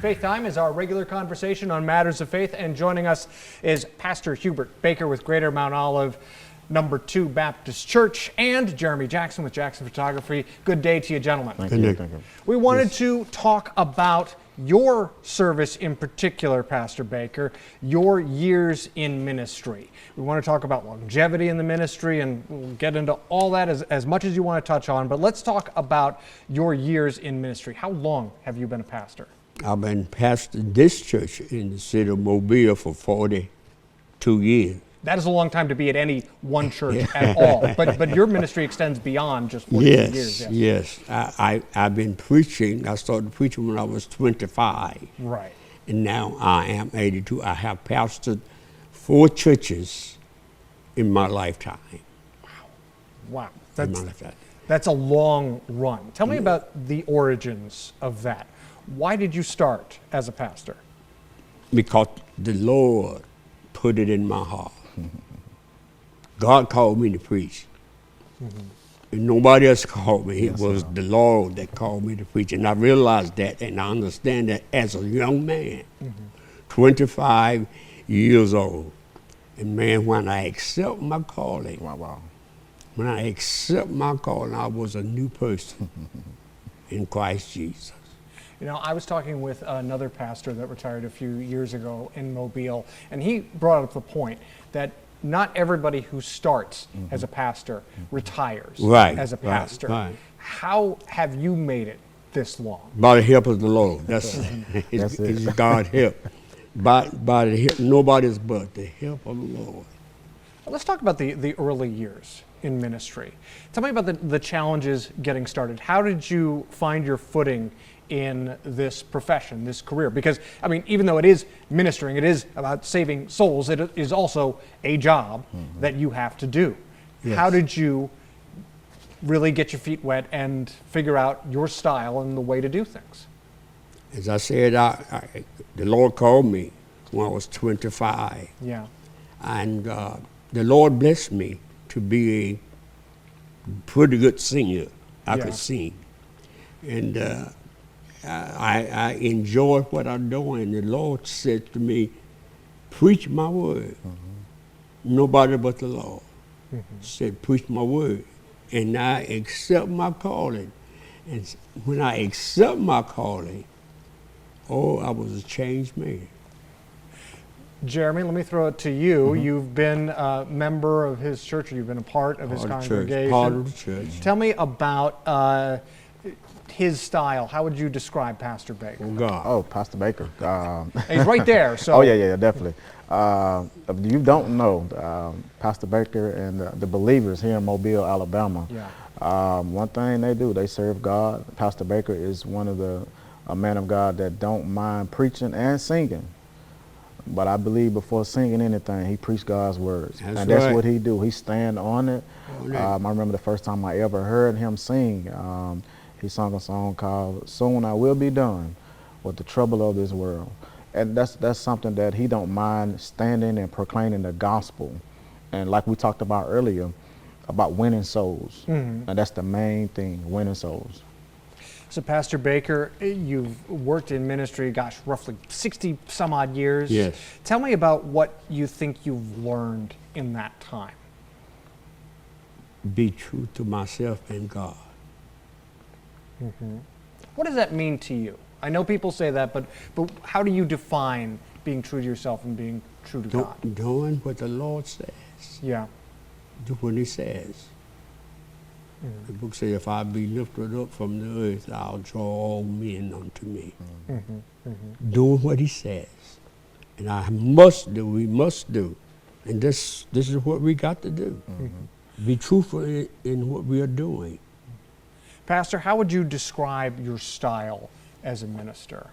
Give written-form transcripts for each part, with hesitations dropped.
Faith Time is our regular conversation on matters of faith, and joining us is Pastor Hubert Baker with Greater Mount Olive No. 2 Baptist Church, and Jeremy Jackson with Jackson Photography. Good day to you, gentlemen. Thank you. We wanted to talk about your service in particular, Pastor Baker, your years in ministry. We want to talk about longevity in the ministry, and we'll get into all that as much as you want to touch on, but let's talk about your years in ministry. How long have you been a pastor? I've been pastoring this church in the city of Mobile for 42 years. That is a long time to be at any one church at all, but your ministry extends beyond just 42 years. Yes. I've been preaching. I started preaching when I was 25. Right. And now I am 82. I have pastored 4 churches in my lifetime. Wow. In my lifetime. That's a long run. Tell me about the origins of that. Why did you start as a pastor? Because the Lord put it in my heart. God called me to preach. And nobody else called me. It was the Lord that called me to preach. And I realized that, and I understand that as a young man, 25 years old. And man, when I accept my calling, when I accept my calling, I was a new person in Christ Jesus. You know, I was talking with another pastor that retired a few years ago in Mobile, and he brought up the point that not everybody who starts as a pastor retires as a pastor. Right. How have you made it this long? By the help of the Lord. That's it's God's help. By the help, nobody's but the help of the Lord. Let's talk about the early years in ministry. Tell me about the challenges getting started. How did you find your footing in this profession, this career? Because, I mean, even though it is ministering, it is about saving souls, it is also a job that you have to do. Yes. How did you really get your feet wet and figure out your style and the way to do things? As I said, the Lord called me when I was 25. Yeah. And the Lord blessed me to be a pretty good singer. I could sing. And I enjoy what I'm doing. The Lord said to me, preach my word. Nobody but the Lord said, preach my word. And I accept my calling. And when I accept my calling, I was a changed man. Jeremy, let me throw it to you. You've been a member of his church, or you've been a part of his congregation. Part of the church. Tell me about his style. How would you describe Pastor Baker? Oh, Pastor Baker. He's right there. So. Oh, yeah, definitely. If you don't know, Pastor Baker and the believers here in Mobile, Alabama, one thing they do, they serve God. Pastor Baker is one of a man of God that don't mind preaching and singing. But I believe before singing anything, he preached God's words. That's what he do. He stand on it. I remember the first time I ever heard him sing, he sung a song called "Soon I Will Be Done with the Trouble of This World." And that's something that he don't mind standing and proclaiming the gospel. And like we talked about earlier, about winning souls. And that's the main thing, winning souls. So Pastor Baker, you've worked in ministry, roughly 60 some odd years. Yes. Tell me about what you think you've learned in that time. Be true to myself and God. What does that mean to you? I know people say that, but how do you define being true to yourself and being true to God? Doing what the Lord says. Yeah. Do what he says. The book says, if I be lifted up from the earth, I'll draw all men unto me. Doing what he says. And we must do. And this is what we got to do. Be truthful in what we are doing. Pastor, how would you describe your style as a minister?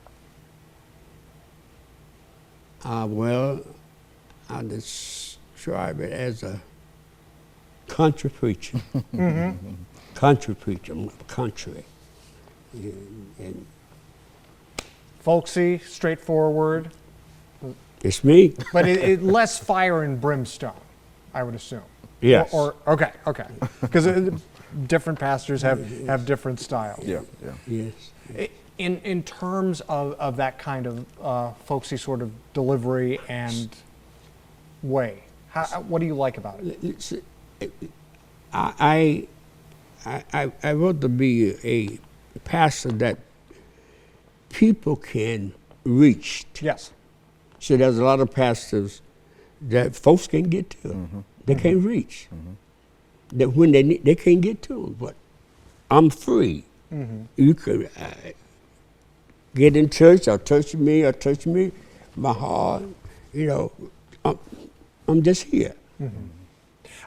Well, I describe it as a country preacher. Country preacher, country. And folksy, straightforward. It's me. But it less fire and brimstone, I would assume. Yes. Okay. Because different pastors have different styles. Yeah. Yes. In terms of that kind of folksy sort of delivery and way, what do you like about it? I want to be a pastor that people can reach. Yes. So there's a lot of pastors that folks can't get to. They can't reach. That when they can't get to them, but I'm free. You could get in church or touch me, my heart. You know, I'm just here.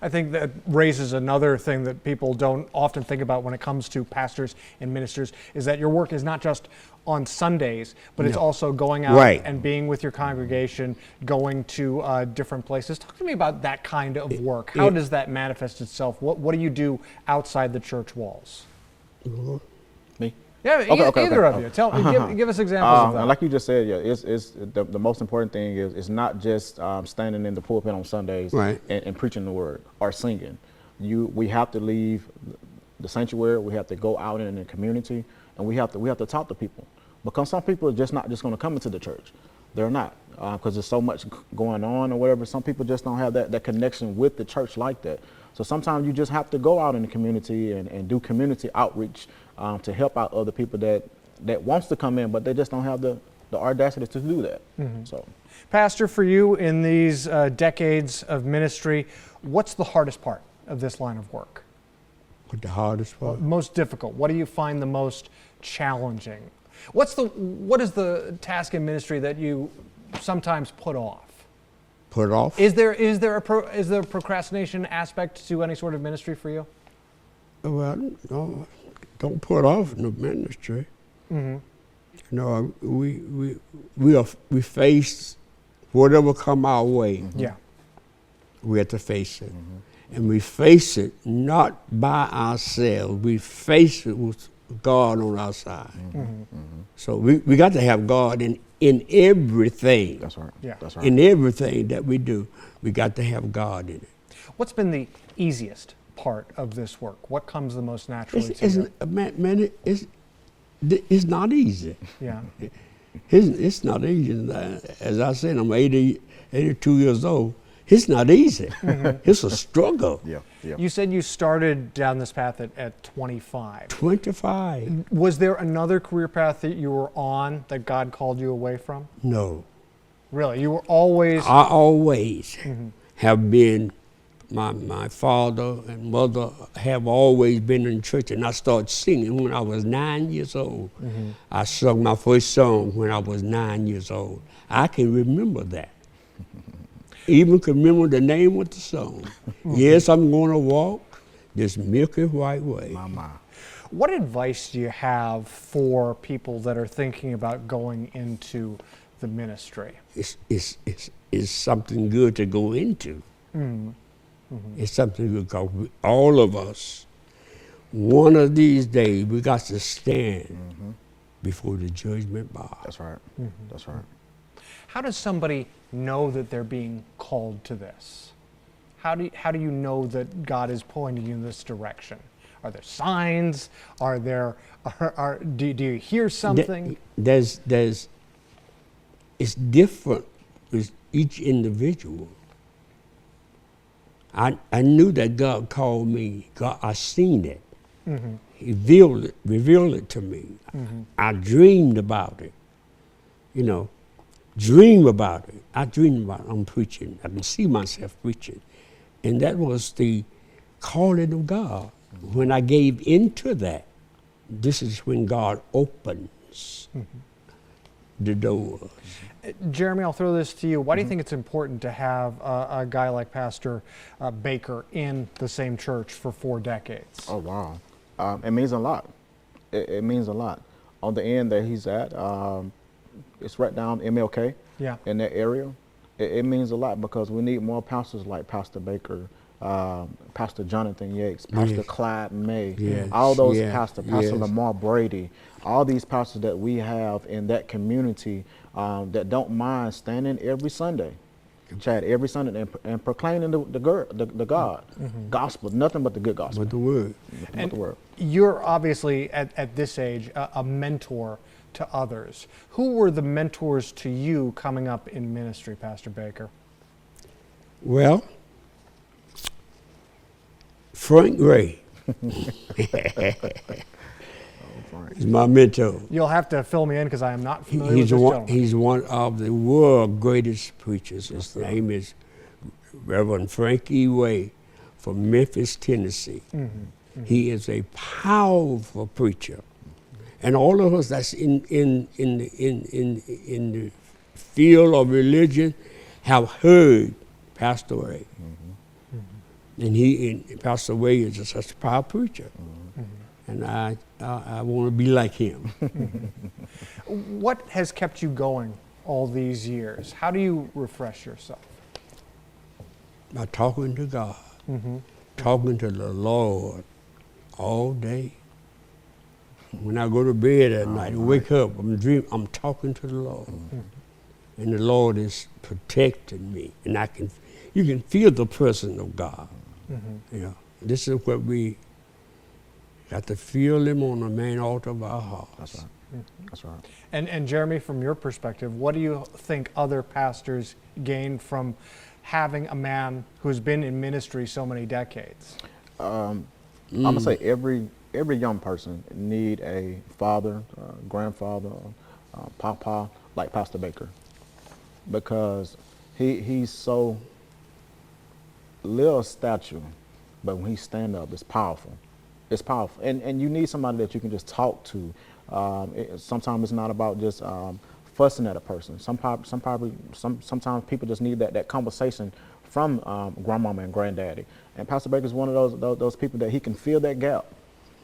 I think that raises another thing that people don't often think about when it comes to pastors and ministers, is that your work is not just on Sundays, but it's also going out and being with your congregation, going to different places. Talk to me about that kind of work. How does that manifest itself? What do you do outside the church walls? Me? Yeah, either of you. Tell give us examples of that. And like you just said, yeah, it's the most important thing is it's not just standing in the pulpit on Sundays and preaching the word or singing. We have to leave the sanctuary. We have to go out in the community, and we have to talk to people, because some people are just not just going to come into the church. They're not, because there's so much going on or whatever. Some people just don't have that connection with the church like that. So sometimes you just have to go out in the community and do community outreach to help out other people that wants to come in, but they just don't have the audacity to do that. So, Pastor, for you in these decades of ministry, what's the hardest part of this line of work? What the hardest part? Most difficult. What do you find the most challenging? What is the task in ministry that you sometimes put off? Put off? Is there a procrastination aspect to any sort of ministry for you? Well, no, don't put off the ministry. You know, we face whatever come our way. Yeah. We have to face it. And we face it not by ourselves. We face it with God on our side. So we got to have God in everything. that's right. Yeah. That's right. In everything that we do, we got to have God in it. What's been the easiest part of this work? What comes the most naturally to you? It's not easy. Yeah. It's not easy. As I said, I'm 82 years old. It's not easy. It's a struggle. Yeah. You said you started down this path at 25. 25. Was there another career path that you were on that God called you away from? No. Really? You were always... I always have been, my father and mother have always been in church, and I started singing when I was 9 years old. I sung my first song when I was 9 years old. I can remember that. Even can remember the name of the song. Yes, I'm going to walk this milky white way. My. What advice do you have for people that are thinking about going into the ministry? It's something good to go into. It's something good, because all of us, one of these days, we got to stand before the judgment bar. That's right. That's right. How does somebody know that they're being called to this? How do you know that God is pointing you in this direction? Are there signs? Do you hear something? It's different with each individual. I knew that God called me. God, I seen it. He revealed it to me. I dreamed about it. You know, dream about it. I dreamed about it. I'm preaching. I can see myself preaching. And that was the calling of God. When I gave into that, this is when God opens the doors. Jeremy, I'll throw this to you. Why do you think it's important to have a guy like Pastor Baker in the same church for 4 decades? Oh, wow. It means a lot. It means a lot. On the end that he's at, it's right down MLK in that area. It means a lot because we need more pastors like Pastor Baker, Pastor Jonathan Yates, Pastor Clyde May, all those pastors, Pastor Lamar Brady, all these pastors that we have in that community that don't mind standing every Sunday, Chad, every Sunday and proclaiming the God gospel, nothing but the good gospel. But the word. And the word. You're obviously at this age a mentor to others. Who were the mentors to you coming up in ministry, Pastor Baker? Well, Frank Ray. He's my mentor. You'll have to fill me in because I am not familiar with this gentleman. He's one of the world's greatest preachers. His name is Reverend Frank E. Way from Memphis, Tennessee. He is a powerful preacher. And all of us that's in the field of religion have heard Pastor Way. And Pastor Way is such a powerful preacher. And I want to be like him. What has kept you going all these years? How do you refresh yourself? By talking to God, talking to the Lord all day. When I go to bed at night, wake up, I'm talking to the Lord. And the Lord is protecting me. And you can feel the presence of God. You know, this is what we got to feel him on the main altar of our hearts. That's right. That's right. And Jeremy, from your perspective, what do you think other pastors gain from having a man who's been in ministry so many decades? I'm gonna say every young person need a father, grandfather, papa like Pastor Baker, because he's so little stature, but when he stand up, it's powerful. It's powerful, and you need somebody that you can just talk to. Sometimes it's not about just fussing at a person. Sometimes people just need that conversation from grandmama and granddaddy. And Pastor Baker is one of those people that he can fill that gap,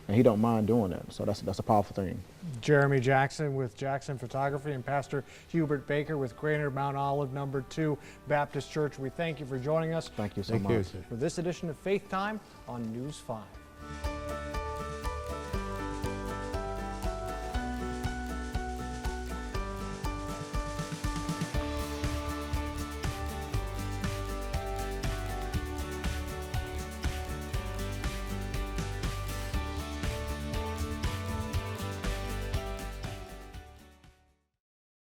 and he don't mind doing that. So that's a powerful thing. Jeremy Jackson with Jackson Photography and Pastor Hubert Baker with Greater Mount Olive No. 2 Baptist Church. We thank you for joining us. Thank you so much. For this edition of Faith Time on News 5.